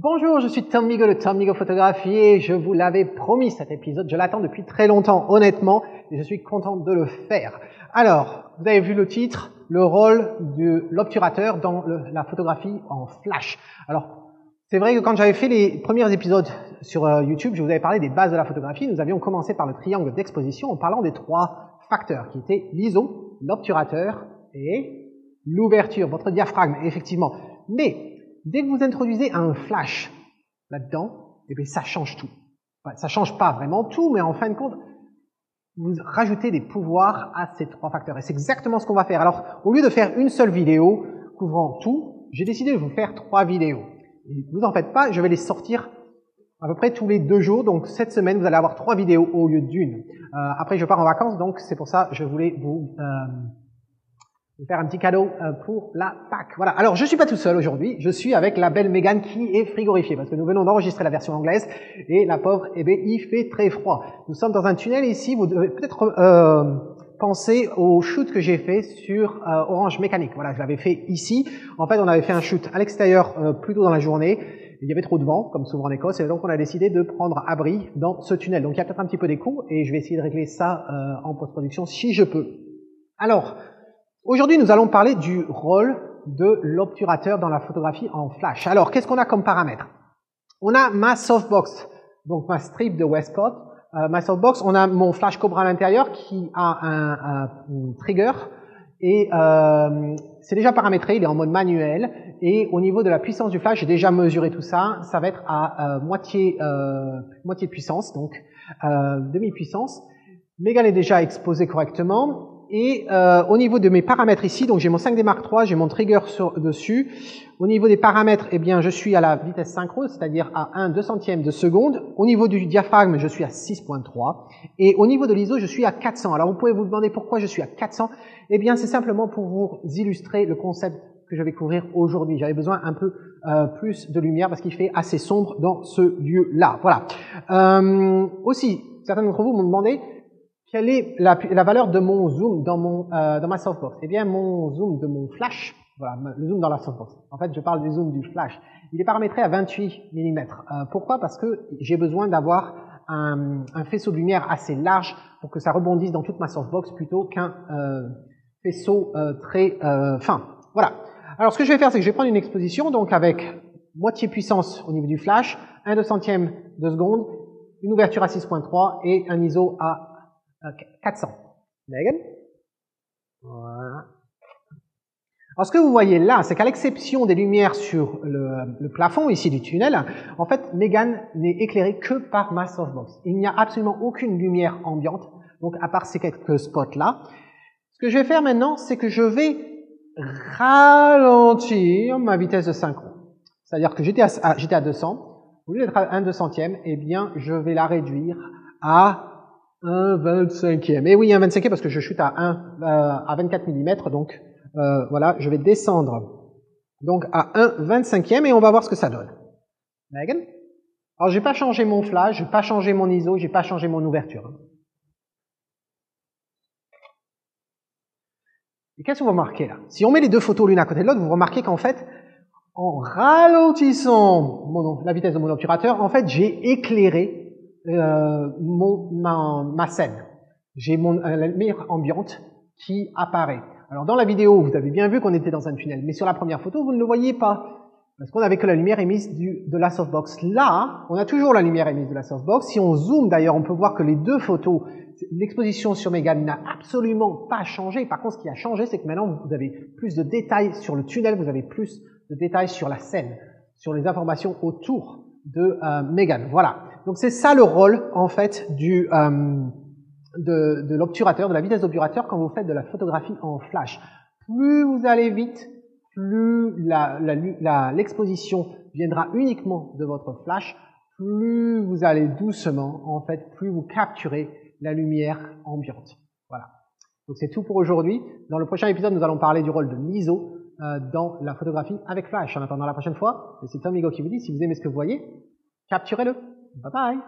Bonjour, je suis Tom Migo de Tom Migo Photographie et je vous l'avais promis cet épisode, je l'attends depuis très longtemps honnêtement et je suis content de le faire. Alors, vous avez vu le titre, le rôle de l'obturateur dans la photographie en flash. Alors, c'est vrai que quand j'avais fait les premiers épisodes sur YouTube, je vous avais parlé des bases de la photographie. Nous avions commencé par le triangle d'exposition en parlant des trois facteurs qui étaient l'ISO, l'obturateur et l'ouverture, votre diaphragme, effectivement. Mais dès que vous introduisez un flash là-dedans, eh bien, ça change tout. Enfin, ça change pas vraiment tout, mais en fin de compte, vous rajoutez des pouvoirs à ces trois facteurs. Et c'est exactement ce qu'on va faire. Alors, au lieu de faire une seule vidéo couvrant tout, j'ai décidé de vous faire 3 vidéos. Et vous en faites pas, je vais les sortir à peu près tous les 2 jours. Donc, cette semaine, vous allez avoir 3 vidéos au lieu d'une. Après, je pars en vacances, donc c'est pour ça que je voulais vous faire un petit cadeau pour la Pâques. Voilà. Alors, je suis pas tout seul aujourd'hui. Je suis avec la belle Mégane qui est frigorifiée parce que nous venons d'enregistrer la version anglaise et la pauvre, eh bien, il fait très froid. Nous sommes dans un tunnel ici. Vous devez peut-être penser au shoot que j'ai fait sur Orange Mécanique. Voilà, je l'avais fait ici. En fait, on avait fait un shoot à l'extérieur plus tôt dans la journée. Il y avait trop de vent, comme souvent en Écosse, et donc on a décidé de prendre abri dans ce tunnel. Donc il y a peut-être un petit peu d'écho et je vais essayer de régler ça en post-production si je peux. Alors, aujourd'hui, nous allons parler du rôle de l'obturateur dans la photographie en flash. Alors, qu'est-ce qu'on a comme paramètres? On a ma softbox, donc ma strip de Westcott. Ma softbox, on a mon flash Cobra à l'intérieur qui a un trigger et c'est déjà paramétré, il est en mode manuel. Et au niveau de la puissance du flash, j'ai déjà mesuré tout ça. Ça va être à moitié puissance, donc demi-puissance. Mégane est déjà exposé correctement. Et au niveau de mes paramètres ici, donc j'ai mon 5D Mark III, j'ai mon trigger dessus. Au niveau des paramètres, eh bien, je suis à la vitesse synchro, c'est-à-dire à 1/200 de seconde. Au niveau du diaphragme, je suis à 6.3. Et au niveau de l'ISO, je suis à 400. Alors, vous pouvez vous demander pourquoi je suis à 400. Eh bien, c'est simplement pour vous illustrer le concept que je vais couvrir aujourd'hui. J'avais besoin un peu plus de lumière parce qu'il fait assez sombre dans ce lieu-là. Voilà. Aussi, certains d'entre vous m'ont demandé quelle est la valeur de mon zoom dans ma softbox? Eh bien, mon zoom de mon flash, voilà, le zoom dans la softbox. En fait, je parle du zoom du flash. Il est paramétré à 28 mm. Pourquoi? Parce que j'ai besoin d'avoir un faisceau de lumière assez large pour que ça rebondisse dans toute ma softbox plutôt qu'un faisceau très fin. Voilà. Alors, ce que je vais faire, c'est que je vais prendre une exposition, donc avec moitié puissance au niveau du flash, 1/200 de seconde, une ouverture à 6.3 et un ISO à 400. Megan? Voilà. Alors, ce que vous voyez là, c'est qu'à l'exception des lumières sur le plafond ici du tunnel, en fait, Mégane n'est éclairée que par ma softbox. Il n'y a absolument aucune lumière ambiante, donc à part ces quelques spots là. Ce que je vais faire maintenant, c'est que je vais ralentir ma vitesse de synchro. C'est-à-dire que j'étais à 200. Au lieu d'être à 1/200, eh bien, je vais la réduire à 1/25e. Et oui, 1/25e parce que je chute à 24 mm, donc voilà, je vais descendre donc à 1/25e et on va voir ce que ça donne. Megan? Alors, j'ai pas changé mon flash, j'ai pas changé mon ISO, j'ai pas changé mon ouverture. Et qu'est-ce que vous remarquez là? Si on met les deux photos l'une à côté de l'autre, vous remarquez qu'en fait, en ralentissant la vitesse de mon obturateur, en fait, j'ai éclairé ma scène. J'ai la lumière ambiante qui apparaît. Alors dans la vidéo, vous avez bien vu qu'on était dans un tunnel, mais sur la première photo, vous ne le voyez pas, parce qu'on n'avait que la lumière émise de la softbox. Là, on a toujours la lumière émise de la softbox. Si on zoome d'ailleurs, on peut voir que les deux photos, l'exposition sur Mégane n'a absolument pas changé. Par contre, ce qui a changé, c'est que maintenant, vous avez plus de détails sur le tunnel, vous avez plus de détails sur la scène, sur les informations autour de Mégane. Voilà. Donc c'est ça le rôle en fait de l'obturateur, de la vitesse d'obturateur quand vous faites de la photographie en flash. Plus vous allez vite, plus l'exposition viendra uniquement de votre flash, plus vous allez doucement, en fait, plus vous capturez la lumière ambiante. Voilà. Donc c'est tout pour aujourd'hui. Dans le prochain épisode, nous allons parler du rôle de l'ISO dans la photographie avec flash. En attendant la prochaine fois, c'est Tom Migo qui vous dit, si vous aimez ce que vous voyez, capturez-le. Bye bye.